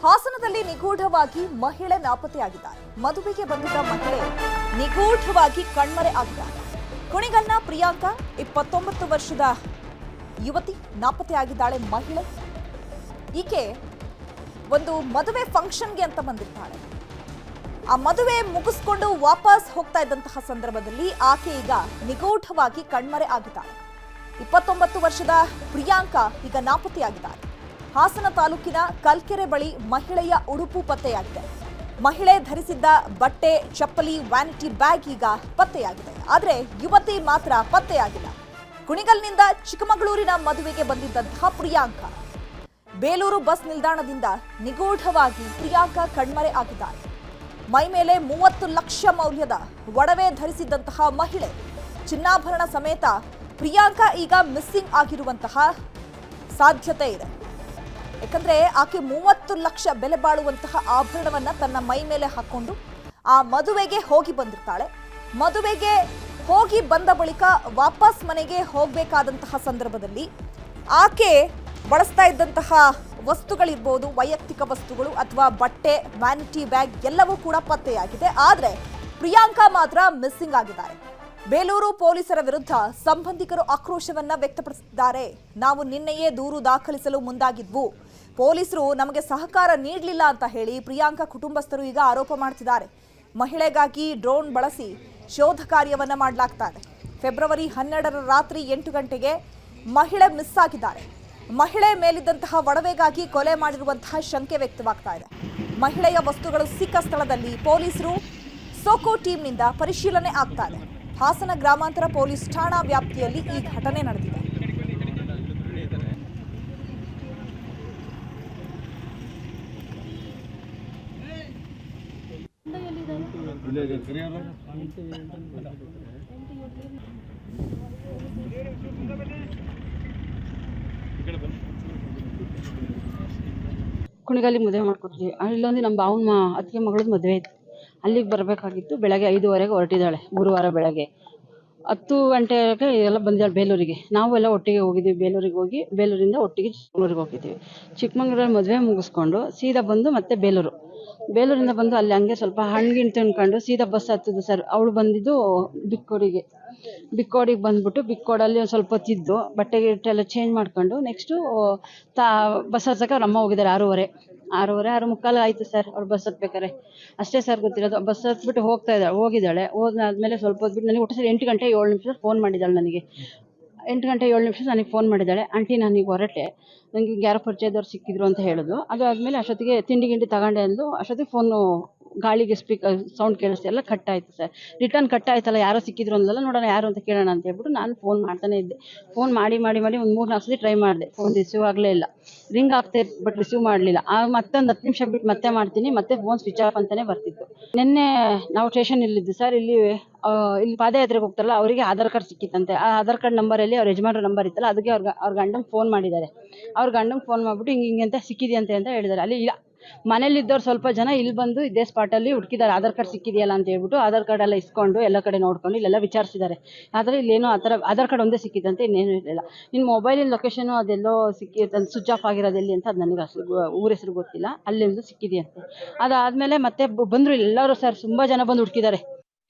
ಹಾಸನದಲ್ಲಿ ನಿಗೂಢವಾಗಿ ಮಹಿಳೆ ನಾಪತ್ತೆಯಾಗಿದ್ದಾರೆ. ಮದುವೆಗೆ ಬಂದಿದ್ದ ಮಹಿಳೆ ನಿಗೂಢವಾಗಿ ಕಣ್ಮರೆ ಆಗಿದ್ದಾರೆ. ಕುಣಿಗಲ್ನ ಪ್ರಿಯಾಂಕಾ 29 ವರ್ಷದ ಯುವತಿ ನಾಪತ್ತೆಯಾಗಿದ್ದಾಳೆ. ಮಹಿಳೆ ಈಕೆ ಒಂದು ಮದುವೆ ಫಂಕ್ಷನ್ಗೆ ಅಂತ ಬಂದಿರ್ತಾಳೆ. ಆ ಮದುವೆ ಮುಗಿಸ್ಕೊಂಡು ವಾಪಸ್ ಹೋಗ್ತಾ ಇದ್ದಂತಹ ಸಂದರ್ಭದಲ್ಲಿ ಆಕೆ ಈಗ ನಿಗೂಢವಾಗಿ ಕಣ್ಮರೆ ಆಗಿದ್ದಾಳೆ. 29 ವರ್ಷದ ಪ್ರಿಯಾಂಕಾ ಈಗ ನಾಪತ್ತೆಯಾಗಿದ್ದಾರೆ. ಹಾಸನ ತಾಲೂಕಿನ ಕಲ್ಕೆರೆ ಬಳಿ ಮಹಿಳೆಯ ಉಡುಪು ಪತ್ತೆಯಾಗಿದೆ. ಮಹಿಳೆ ಧರಿಸಿದ್ದ ಬಟ್ಟೆ, ಚಪ್ಪಲಿ, ವ್ಯಾನಿಟಿ ಬ್ಯಾಗ್ ಈಗ ಪತ್ತೆಯಾಗಿದೆ. ಆದರೆ ಯುವತಿ ಮಾತ್ರ ಪತ್ತೆಯಾಗಿಲ್ಲ. ಕುಣಿಗಲ್ನಿಂದ ಚಿಕ್ಕಮಗಳೂರಿನ ಮದುವೆಗೆ ಬಂದಿದ್ದಂತಹ ಪ್ರಿಯಾಂಕಾ ಬೇಲೂರು ಬಸ್ ನಿಲ್ದಾಣದಿಂದ ನಿಗೂಢವಾಗಿ ಪ್ರಿಯಾಂಕಾ ಕಣ್ಮರೆ ಆಗಿದ್ದಾರೆ. ಮೈ ಮೇಲೆ 30 ಲಕ್ಷ ಮೌಲ್ಯದ ಒಡವೆ ಧರಿಸಿದ್ದಂತಹ ಮಹಿಳೆ ಚಿನ್ನಾಭರಣ ಸಮೇತ ಪ್ರಿಯಾಂಕಾ ಈಗ ಮಿಸ್ಸಿಂಗ್ ಆಗಿರುವಂತಹ ಸಾಧ್ಯತೆ ಇದೆ. ಯಾಕಂದ್ರೆ ಆಕೆ 30 ಲಕ್ಷ ಬೆಲೆ ಬಾಳುವಂತಹ ಆಭರಣವನ್ನ ತನ್ನ ಮೈ ಮೇಲೆ ಹಾಕೊಂಡು ಆ ಮದುವೆಗೆ ಹೋಗಿ ಬಂದಿರ್ತಾಳೆ. ಮದುವೆಗೆ ಹೋಗಿ ಬಂದ ಬಳಿಕ ವಾಪಸ್ ಮನೆಗೆ ಹೋಗಬೇಕಾದಂತಹ ಸಂದರ್ಭದಲ್ಲಿ ಆಕೆ ಬಳಸ್ತಾ ಇದ್ದಂತಹ ವಸ್ತುಗಳಿರ್ಬೋದು, ವೈಯಕ್ತಿಕ ವಸ್ತುಗಳು ಅಥವಾ ಬಟ್ಟೆ, ವ್ಯಾನಿಟಿ ಬ್ಯಾಗ್ ಎಲ್ಲವೂ ಕೂಡ ಪತ್ತೆಯಾಗಿದೆ. ಆದರೆ ಪ್ರಿಯಾಂಕಾ ಮಾತ್ರ ಮಿಸ್ಸಿಂಗ್ ಆಗಿದ್ದಾರೆ. ಬೇಲೂರು ಪೊಲೀಸರ ವಿರುದ್ಧ ಸಂಬಂಧಿಕರು ಆಕ್ರೋಶವನ್ನ ವ್ಯಕ್ತಪಡಿಸಿದ್ದಾರೆ. ನಾವು ನಿನ್ನೆಯೇ ದೂರು ದಾಖಲಿಸಲು ಮುಂದಾಗಿದ್ವು, ಪೊಲೀಸರು ನಮಗೆ ಸಹಕಾರ ನೀಡಲಿಲ್ಲ ಅಂತ ಹೇಳಿ ಪ್ರಿಯಾಂಕಾ ಕುಟುಂಬಸ್ಥರು ಈಗ ಆರೋಪ ಮಾಡ್ತಿದ್ದಾರೆ. ಮಹಿಳೆಗಾಗಿ ಡ್ರೋನ್ ಬಳಸಿ ಶೋಧ ಕಾರ್ಯವನ್ನ ಮಾಡಲಾಗ್ತಾ ಇದೆ. ಫೆಬ್ರವರಿ 12ರ ರಾತ್ರಿ 8 ಗಂಟೆಗೆ ಮಹಿಳೆ ಮಿಸ್ ಆಗಿದ್ದಾರೆ. ಮಹಿಳೆ ಮೇಲಿದ್ದಂತಹ ಒಡವೆಗಾಗಿ ಕೊಲೆ ಮಾಡಿರುವಂತಹ ಶಂಕೆ ವ್ಯಕ್ತವಾಗ್ತಾ ಇದೆ. ಮಹಿಳೆಯ ವಸ್ತುಗಳು ಸಿಕ್ಕ ಸ್ಥಳದಲ್ಲಿ ಪೊಲೀಸರು ಸೋಕೋ ಟೀಮ್ನಿಂದ ಪರಿಶೀಲನೆ ಆಗ್ತಾ ಇದೆ. ಹಾಸನ ಗ್ರಾಮಾಂತರ ಪೊಲೀಸ್ ಠಾಣಾ ವ್ಯಾಪ್ತಿಯಲ್ಲಿ ಈ ಘಟನೆ ನಡೆದಿದೆ. ಕುಣಿಗಲ್ಲಿ ಮದುವೆ ಮಾಡ್ಕೊಡ್ತೀವಿ. ಅಲ್ಲೊಂದು ನಮ್ಮ ಭಾವನ ಅತ್ತಿಗೆ ಮಗಳದ್ದು ಮದುವೆ ಇತ್ತು. ಅಲ್ಲಿಗೆ ಬರಬೇಕಾಗಿತ್ತು. ಬೆಳಗ್ಗೆ 5:15ಗೆ ಹೊರಟಿದ್ದಾಳೆ. ಗುರುವಾರ ಬೆಳಗ್ಗೆ 10 ಗಂಟೆಗೆ ಎಲ್ಲ ಬಂದಿದ್ದಾಳೆ ಬೇಲೂರಿಗೆ. ನಾವು ಎಲ್ಲ ಒಟ್ಟಿಗೆ ಹೋಗಿದ್ದೀವಿ. ಬೇಲೂರಿಗೆ ಹೋಗಿ ಬೇಲೂರಿಂದ ಒಟ್ಟಿಗೆ ಚಿಕ್ಕಮಗಳೂರಿಗೆ ಹೋಗಿದ್ದೀವಿ. ಚಿಕ್ಕಮಗಳೂರಲ್ಲಿ ಮದುವೆ ಮುಗಿಸ್ಕೊಂಡು ಸೀದಾ ಬಂದು ಮತ್ತೆ ಬೇಲೂರಿಂದ ಬಂದು ಅಲ್ಲಿ ಹಂಗೆ ಸ್ವಲ್ಪ ಹಣ್ಣಿನ ತಿನ್ಕೊಂಡು ಸೀದಾ ಬಸ್ ಹತ್ತಿದ್ದು ಸರ್. ಅವಳು ಬಂದಿದ್ದು ಬಿಕ್ಕೋಡಿಗೆ ಬಂದ್ಬಿಟ್ಟು ಬಿಕ್ಕೋಡಲ್ಲಿ ಒಂದು ಸ್ವಲ್ಪ ಹೊತ್ತಿದ್ದು ಬಟ್ಟೆ ಗಿಟ್ಟೆಲ್ಲ ಚೇಂಜ್ ಮಾಡ್ಕೊಂಡು ನೆಕ್ಸ್ಟು ಬಸ್ ಹತ್ತಕ್ಕೆ ಅವ್ರ ಅಮ್ಮ ಹೋಗಿದ್ದಾರೆ. 6:30 ಆಯಿತು ಸರ್ ಅವ್ರು ಬಸ್ ಹತ್ಬೇಕಾರೆ. ಅಷ್ಟೇ ಸರ್ ಗೊತ್ತಿರೋದು. ಬಸ್ ಹತ್ಬಿಟ್ಟು ಹೋಗಿದ್ದಾಳೆ. ಹೋದಾದ್ಮೇಲೆ ಸ್ವಲ್ಪ ಹೊತ್ಬಿಟ್ಟು ನನಗೆ ಒಟ್ಟು ಸರ್ 8 ಗಂಟೆ 7 ನಿಮಿಷ ಫೋನ್ ಮಾಡಿದ್ದಾಳೆ ನನಗೆ. 8 ಗಂಟೆ 7 ನಿಮಿಷ ನನಗೆ ಫೋನ್ ಮಾಡಿದ್ದಾಳೆ. ಆಂಟಿ ನಾನೀಗ ಹೊರಟೆ, ನನಗೆ ಯಾರೋ ಪರಿಚಯದವ್ರು ಸಿಕ್ಕಿದ್ರು ಅಂತ ಹೇಳಿದ್ರು. ಅದು ಆದಮೇಲೆ ಅಷ್ಟೊತ್ತಿಗೆ ತಿಂಡಿ ತಗೊಂಡೆ ಅಂದು ಅಷ್ಟೊತ್ತಿಗೆ ಫೋನು ಗಾಳಿಗೆ ಸ್ಪೀಕರ್ ಸೌಂಡ್ ಕೇಳಿಸ್ತು. ಎಲ್ಲ ಕಟ್ ಆಯಿತು ಸರ್. ರಿಟರ್ನ್ ಕಟ್ ಆಯ್ತಲ್ಲ, ಯಾರೋ ಸಿಕ್ಕಿದ್ರು ಅಂದಲ್ಲ, ನೋಡೋಣ ಯಾರು ಅಂತ ಕೇಳೋಣ ಅಂತ ಹೇಳ್ಬಿಟ್ಟು ನಾನು ಫೋನ್ ಮಾಡ್ತಾನೆ ಇದ್ದೆ. ಫೋನ್ ಮಾಡಿ ಒಂದು 3-4 ಸತಿ ಟ್ರೈ ಮಾಡಿದೆ. ಫೋನ್ ರಿಸೀವ್ ಆಗಲೇ ಇಲ್ಲ. ರಿಂಗ್ ಆಗ್ತಾ ಇತ್ತು ಬಟ್ ರಿಸೀವ್ ಮಾಡಲಿಲ್ಲ. ಮತ್ತೊಂದು 10 ನಿಮಿಷ ಬಿಟ್ಟು ಮತ್ತೆ ಮಾಡ್ತೀನಿ, ಮತ್ತೆ ಫೋನ್ ಸ್ವಿಚ್ ಆಫ್ ಅಂತಲೇ ಬರ್ತಿತ್ತು. ನಿನ್ನೆ ನಾವು ಸ್ಟೇಷನ್ ಇಲ್ಲಿದ್ದು ಸರ್. ಇಲ್ಲಿ ಪಾದಯಾತ್ರೆಗೆ ಹೋಗ್ತಾರಲ್ಲ, ಅವರಿಗೆ ಆಧಾರ್ ಕಾರ್ಡ್ ಸಿಕ್ಕಿತ್ತಂತೆ. ಆ ಆಧಾರ್ ಕಾರ್ಡ್ ನಂಬರಲ್ಲಿ ಅವ್ರ ಯಜಮಾನ್ರ ನಂಬರ್ ಇತ್ತಲ್ಲ, ಅದಕ್ಕೆ ಅವ್ರ ಗಂಡಂಗೆ ಫೋನ್ ಮಾಡಿದ್ದಾರೆ. ಅವ್ರ ಗಂಡಂಗೆ ಫೋನ್ ಮಾಡಿಬಿಟ್ಟು ಹಿಂಗೆ ಅಂತ ಸಿಕ್ಕಿದೆಯಂತೆ ಅಂತ ಹೇಳಿದ್ದಾರೆ. ಅಲ್ಲಿ ಮನೇಲಿದ್ದವ್ರು ಸ್ವಲ್ಪ ಜನ ಇಲ್ಲಿ ಬಂದು ಇದೇ ಸ್ಪಾಟಲ್ಲಿ ಹುಡುಕಿದ್ದಾರೆ. ಆಧಾರ್ ಕಾರ್ಡ್ ಸಿಕ್ಕಿದೆಯಲ್ಲ ಅಂತ ಹೇಳ್ಬಿಟ್ಟು ಆಧಾರ್ ಕಾರ್ಡ್ ಎಲ್ಲ ಇಸ್ಕೊಂಡು ಎಲ್ಲ ಕಡೆ ನೋಡ್ಕೊಂಡು ಇಲ್ಲೆಲ್ಲ ವಿಚಾರಿಸಿದ್ದಾರೆ. ಆದರೆ ಇಲ್ಲೇನೋ ಆ ಥರ ಆಧಾರ್ ಕಾರ್ಡ್ ಒಂದೇ ಸಿಕ್ಕಿದಂತೆ, ಇನ್ನೇನು ಇರಲಿಲ್ಲ. ನಿನ್ನ ಮೊಬೈಲಿನ ಲೊಕೇಶನು ಅದೆಲ್ಲೋ ಸಿಕ್ಕಿತ್ತು, ಸ್ವಿಚ್ ಆಫ್ ಆಗಿರೋದು ಎಲ್ಲಿ ಅಂತ ಅದು ನನಗೆ ಅಷ್ಟು ಊರ ಹೆಸರು ಗೊತ್ತಿಲ್ಲ. ಅಲ್ಲಿಂದ ಸಿಕ್ಕಿದೆಯಂತೆ. ಅದಾದಮೇಲೆ ಮತ್ತೆ ಬಂದರು ಎಲ್ಲರೂ ಸರ್. ತುಂಬ ಜನ ಬಂದು ಹುಡುಕಿದ್ದಾರೆ.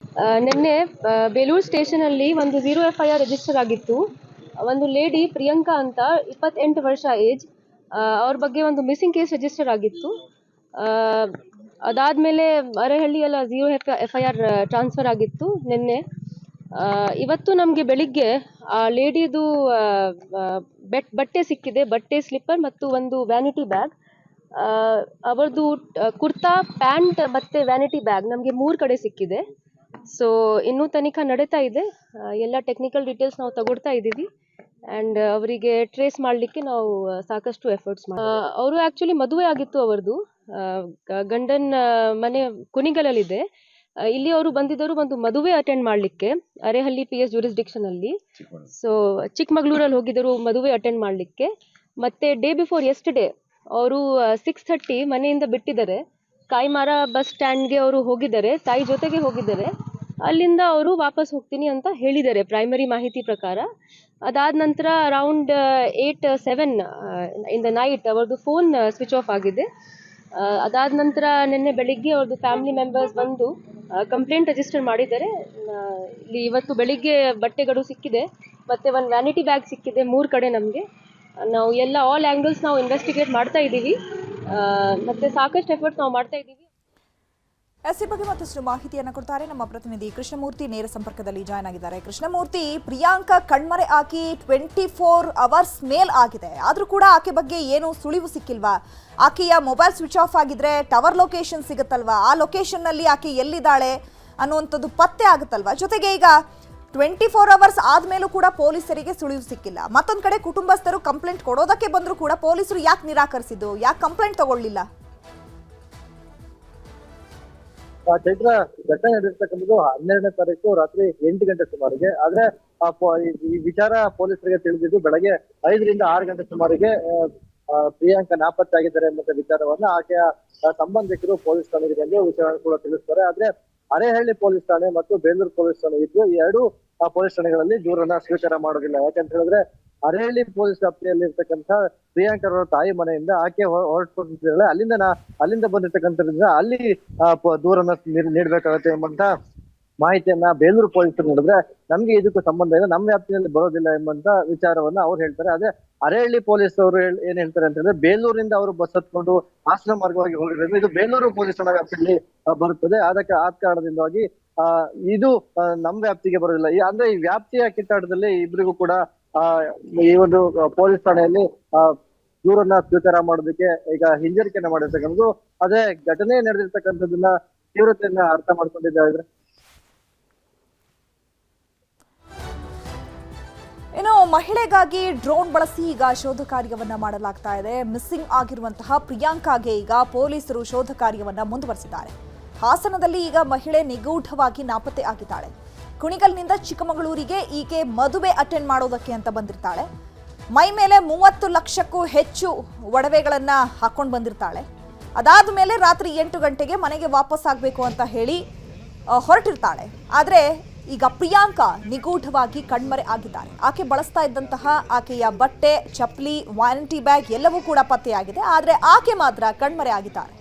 ನಿನ್ನೆ ಬೇಲೂರು ಸ್ಟೇಷನಲ್ಲಿ ಒಂದು 0 FIR ರಿಜಿಸ್ಟರ್ ಆಗಿತ್ತು. ಒಂದು ಲೇಡಿ ಪ್ರಿಯಾಂಕಾ ಅಂತ 28 ವರ್ಷ ಏಜ್, ಅವ್ರ ಬಗ್ಗೆ ಒಂದು ಮಿಸ್ಸಿಂಗ್ ಕೇಸ್ ರಿಜಿಸ್ಟರ್ ಆಗಿತ್ತು. ಅದಾದಮೇಲೆ ಅರೆಹಳ್ಳಿಯೆಲ್ಲ 0 FIR ಟ್ರಾನ್ಸ್ಫರ್ ಆಗಿತ್ತು ನಿನ್ನೆ. ಇವತ್ತು ನಮಗೆ ಬೆಳಿಗ್ಗೆ ಆ ಲೇಡಿದು ಬಟ್ಟೆ ಸಿಕ್ಕಿದೆ. ಬಟ್ಟೆ, ಸ್ಲಿಪ್ಪರ್ ಮತ್ತು ಒಂದು ವ್ಯಾನಿಟಿ ಬ್ಯಾಗ್. ಅವರದು ಕುರ್ತಾ, ಪ್ಯಾಂಟ್ ಮತ್ತು ವ್ಯಾನಿಟಿ ಬ್ಯಾಗ್ ನಮಗೆ 3 ಕಡೆ ಸಿಕ್ಕಿದೆ. ಸೊ ಇನ್ನೂ ತನಿಖಾ ನಡೀತಾ ಇದೆ. ಎಲ್ಲ ಟೆಕ್ನಿಕಲ್ ಡೀಟೇಲ್ಸ್ ನಾವು ತಗೊಳ್ತಾ ಇದ್ದೀವಿ. ಆ್ಯಂಡ್ ಅವರಿಗೆ ಟ್ರೇಸ್ ಮಾಡಲಿಕ್ಕೆ ನಾವು ಸಾಕಷ್ಟು ಎಫರ್ಟ್ಸ್ ಮಾಡಿ. ಅವರು ಆ್ಯಕ್ಚುಲಿ ಮದುವೆ ಆಗಿತ್ತು. ಅವ್ರದ್ದು ಗಂಡನ ಮನೆ ಕುಣಿಗಲಲ್ಲಿದೆ. ಇಲ್ಲಿ ಅವರು ಬಂದಿದ್ದರು ಒಂದು ಮದುವೆ ಅಟೆಂಡ್ ಮಾಡಲಿಕ್ಕೆ ಅರೆಹಳ್ಳಿ PS ಜೂರಿಸ್ಡಿಕ್ಷನಲ್ಲಿ. ಸೊ ಚಿಕ್ಕಮಗಳೂರಲ್ಲಿ ಹೋಗಿದ್ದರು ಮದುವೆ ಅಟೆಂಡ್ ಮಾಡಲಿಕ್ಕೆ. ಮತ್ತು ಡೇ ಬಿಫೋರ್ ಯೆಸ್ಟರ್ಡೇ ಅವರು 6:30 ಮನೆಯಿಂದ ಬಿಟ್ಟಿದ್ದಾರೆ. ಕಾಯಿಮಾರ ಬಸ್ ಸ್ಟ್ಯಾಂಡ್ಗೆ ಅವರು ಹೋಗಿದ್ದಾರೆ, ತಾಯಿ ಜೊತೆಗೆ ಹೋಗಿದ್ದಾರೆ. ಅಲ್ಲಿಂದ ಅವರು ವಾಪಸ್ ಹೋಗ್ತೀನಿ ಅಂತ ಹೇಳಿದ್ದಾರೆ ಪ್ರೈಮರಿ ಮಾಹಿತಿ ಪ್ರಕಾರ. ಅದಾದ ನಂತರ ಅರೌಂಡ್ 8-7 ಇನ್ ದ ನೈಟ್ ಅವರದು ಫೋನ್ ಸ್ವಿಚ್ ಆಫ್ ಆಗಿದೆ. ಅದಾದ ನಂತರ ನಿನ್ನೆ ಬೆಳಿಗ್ಗೆ ಅವ್ರದ್ದು ಫ್ಯಾಮಿಲಿ ಮೆಂಬರ್ಸ್ ಬಂದು ಕಂಪ್ಲೇಂಟ್ ರಿಜಿಸ್ಟರ್ ಮಾಡಿದ್ದಾರೆ. ಇಲ್ಲಿ ಇವತ್ತು ಬೆಳಿಗ್ಗೆ ಬಟ್ಟೆಗಳು ಸಿಕ್ಕಿದೆ, ಮತ್ತು ಒಂದು ವ್ಯಾನಿಟಿ ಬ್ಯಾಗ್ ಸಿಕ್ಕಿದೆ 3 ಕಡೆ ನಮಗೆ. ನಾವು ಎಲ್ಲ ಆಲ್ ಆ್ಯಂಗಲ್ಸ್ ನಾವು ಇನ್ವೆಸ್ಟಿಗೇಟ್ ಮಾಡ್ತಾ ಇದ್ದೀವಿ, ಮತ್ತು ಸಾಕಷ್ಟು ಎಫರ್ಟ್ಸ್ ನಾವು ಮಾಡ್ತಾ ಇದ್ದೀವಿ. ಈ ಬಗ್ಗೆ ಮತ್ತಷ್ಟು ಮಾಹಿತಿಯನ್ನು ಕೊಡ್ತಾರೆ ನಮ್ಮ ಪ್ರತಿನಿಧಿ ಕೃಷ್ಣಮೂರ್ತಿ, ನೇರ ಸಂಪರ್ಕದಲ್ಲಿ ಜಾಯ್ನ್ ಆಗಿದ್ದಾರೆ. ಕೃಷ್ಣಮೂರ್ತಿ, ಪ್ರಿಯಾಂಕಾ ಕಣ್ಮರೆ ಆಗಿ 24 ಅವರ್ಸ್ ಮೇಲ್ ಆಗಿದೆ, ಆದರೂ ಕೂಡ ಆಕೆ ಬಗ್ಗೆ ಏನು ಸುಳಿವು ಸಿಕ್ಕಿಲ್ವಾ? ಆಕೆಯ ಮೊಬೈಲ್ ಸ್ವಿಚ್ ಆಫ್ ಆಗಿದ್ರೆ ಟವರ್ ಲೊಕೇಶನ್ ಸಿಗುತ್ತಲ್ವಾ, ಆ ಲೊಕೇಶನ್ನಲ್ಲಿ ಆಕೆ ಎಲ್ಲಿದ್ದಾಳೆ ಅನ್ನುವಂಥದ್ದು ಪತ್ತೆ ಆಗುತ್ತಲ್ವಾ? ಜೊತೆಗೆ ಈಗ 24 ಅವರ್ಸ್ ಆದ್ಮೇಲೂ ಕೂಡ ಪೊಲೀಸರಿಗೆ ಸುಳಿವು ಸಿಕ್ಕಿಲ್ಲ. ಮತ್ತೊಂದು ಕಡೆ ಕುಟುಂಬಸ್ಥರು ಕಂಪ್ಲೇಂಟ್ ಕೊಡೋದಕ್ಕೆ ಬಂದರೂ ಕೂಡ ಪೊಲೀಸರು ಯಾಕೆ ನಿರಾಕರಿಸಿದ್ದು, ಯಾಕೆ ಕಂಪ್ಲೇಂಟ್ ತಗೊಳ್ಳಿಲ್ಲ? ಚೈತ್ರ, ಘಟನೆ ನಡೆದಿರ್ತಕ್ಕಂಥದ್ದು 12ನೇ ತಾರೀಕು ರಾತ್ರಿ 8 ಗಂಟೆ ಸುಮಾರಿಗೆ. ಆದ್ರೆ ಈ ವಿಚಾರ ಪೊಲೀಸರಿಗೆ ತಿಳಿದಿದ್ದು ಬೆಳಗ್ಗೆ 5 ರಿಂದ 6 ಗಂಟೆ ಸುಮಾರಿಗೆ ಪ್ರಿಯಾಂಕಾ ನಾಪತ್ತೆ ಆಗಿದ್ದಾರೆ ಎಂಬ ವಿಚಾರವನ್ನ ಆಕೆಯ ಸಂಬಂಧಿಕರು ಪೊಲೀಸ್ ಠಾಣೆಗೆ ಬಂದು ವಿಚಾರಣೆ ಕೂಡ ತಿಳಿಸ್ತಾರೆ. ಆದ್ರೆ ಅರೇಹಳ್ಳಿ ಪೊಲೀಸ್ ಠಾಣೆ ಮತ್ತು ಬೇಲೂರು ಪೊಲೀಸ್ ಠಾಣೆ ಇದ್ದು ಈ 2 ಪೊಲೀಸ್ ಠಾಣೆಗಳಲ್ಲಿ ದೂರನ್ನ ಸ್ವೀಕಾರ ಮಾಡೋದಿಲ್ಲ. ಯಾಕಂತ ಹೇಳಿದ್ರೆ ಅರೇಹಳ್ಳಿ ಪೊಲೀಸ್ ವ್ಯಾಪ್ತಿಯಲ್ಲಿ ಇರ್ತಕ್ಕಂಥ ಪ್ರಿಯಾಂಕರ ತಾಯಿ ಮನೆಯಿಂದ ಆಕೆ ಹೊರಟುಕೊಂಡಿದ್ದಾಳೆ, ಅಲ್ಲಿಂದ ಬಂದಿರ್ತಕ್ಕಂಥದ್ರಿಂದ ಅಲ್ಲಿ ದೂರನ್ನ ನೀಡಬೇಕಾಗುತ್ತೆ ಎಂಬಂತ ಮಾಹಿತಿಯನ್ನ ಬೇಲೂರು ಪೊಲೀಸರು ನೀಡಿದ್ರೆ, ನಮ್ಗೆ ಇದಕ್ಕೂ ಸಂಬಂಧ ಇಲ್ಲ, ನಮ್ಮ ವ್ಯಾಪ್ತಿಯಲ್ಲಿ ಬರೋದಿಲ್ಲ ಎಂಬಂತ ವಿಚಾರವನ್ನ ಅವ್ರು ಹೇಳ್ತಾರೆ. ಅದೇ ಅರೇಹಳ್ಳಿ ಪೊಲೀಸ್ ಅವರು ಏನ್ ಹೇಳ್ತಾರೆ ಅಂತ ಹೇಳಿದ್ರೆ, ಬೇಲೂರಿಂದ ಅವರು ಬಸ್ ಹತ್ಕೊಂಡು ಹಾಸನ ಮಾರ್ಗವಾಗಿ ಹೋಗಿರೋದು ಇದು ಬೇಲೂರು ಪೊಲೀಸ್ ಠಾಣಾ ವ್ಯಾಪ್ತಿಯಲ್ಲಿ ಬರುತ್ತದೆ. ಆದ ಕಾರಣದಿಂದಾಗಿ ಇದು ನಮ್ಮ ವ್ಯಾಪ್ತಿಗೆ ಬರೋದಿಲ್ಲ. ಅಂದ್ರೆ ಈ ವ್ಯಾಪ್ತಿಯ ಕಿತ್ತಾಟದಲ್ಲಿ ಇಬ್ಬರಿಗೂ ಕೂಡ ಈ ಒಂದು ಪೊಲೀಸ್ ಠಾಣೆಯಲ್ಲಿ ದೂರನ್ನ ಸ್ವೀಕಾರ ಮಾಡೋದಕ್ಕೆ ಈಗ ಹಿಂಜರಿಕೆಯನ್ನ ಮಾಡಿರ್ತಕ್ಕಂಥದ್ದು. ಅದೇ ಘಟನೆ ನಡೆದಿರ್ತಕ್ಕಂಥದ್ದನ್ನ ತೀವ್ರತೆಯನ್ನ ಅರ್ಥ ಮಾಡ್ಕೊಂಡಿದ್ದಾರೆ. ಇನ್ನು ಮಹಿಳೆಗಾಗಿ ಡ್ರೋನ್ ಬಳಸಿ ಈಗ ಶೋಧ ಕಾರ್ಯವನ್ನ ಮಾಡಲಾಗ್ತಾ ಇದೆ. ಮಿಸ್ಸಿಂಗ್ ಆಗಿರುವಂತಹ ಪ್ರಿಯಾಂಕಾಗೆ ಈಗ ಪೊಲೀಸರು ಶೋಧ ಕಾರ್ಯವನ್ನ ಮುಂದುವರೆಸಿದ್ದಾರೆ. ಹಾಸನದಲ್ಲಿ ಈಗ ಮಹಿಳೆ ನಿಗೂಢವಾಗಿ ನಾಪತ್ತೆ ಆಗಿದ್ದಾಳೆ. ಕುಣಿಗಲ್ನಿಂದ ಚಿಕ್ಕಮಗಳೂರಿಗೆ ಈಕೆ ಮದುವೆ ಅಟೆಂಡ್ ಮಾಡೋದಕ್ಕೆ ಅಂತ ಬಂದಿರ್ತಾಳೆ. ಮೈ ಮೇಲೆ 30 ಲಕ್ಷಕ್ಕೂ ಹೆಚ್ಚು ಒಡವೆಗಳನ್ನ ಹಾಕೊಂಡು ಬಂದಿರ್ತಾಳೆ. ಅದಾದ ಮೇಲೆ ರಾತ್ರಿ 8 ಗಂಟೆಗೆ ಮನೆಗೆ ವಾಪಸ್ ಆಗಬೇಕು ಅಂತ ಹೇಳಿ ಹೊರಟಿರ್ತಾಳೆ. ಆದರೆ ಈಗ ಪ್ರಿಯಾಂಕಾ ನಿಗೂಢವಾಗಿ ಕಣ್ಮರೆ ಆಗಿದ್ದಾರೆ. ಆಕೆ ಬಳಸ್ತಾ ಇದ್ದಂತಹ ಆಕೆಯ ಬಟ್ಟೆ, ಚಪ್ಪಲಿ, ವ್ಯಾನಿಟಿ ಬ್ಯಾಗ್ ಎಲ್ಲವೂ ಕೂಡ ಪತ್ತೆಯಾಗಿದೆ. ಆದರೆ ಆಕೆ ಮಾತ್ರ ಕಣ್ಮರೆ ಆಗಿದ್ದಾರೆ.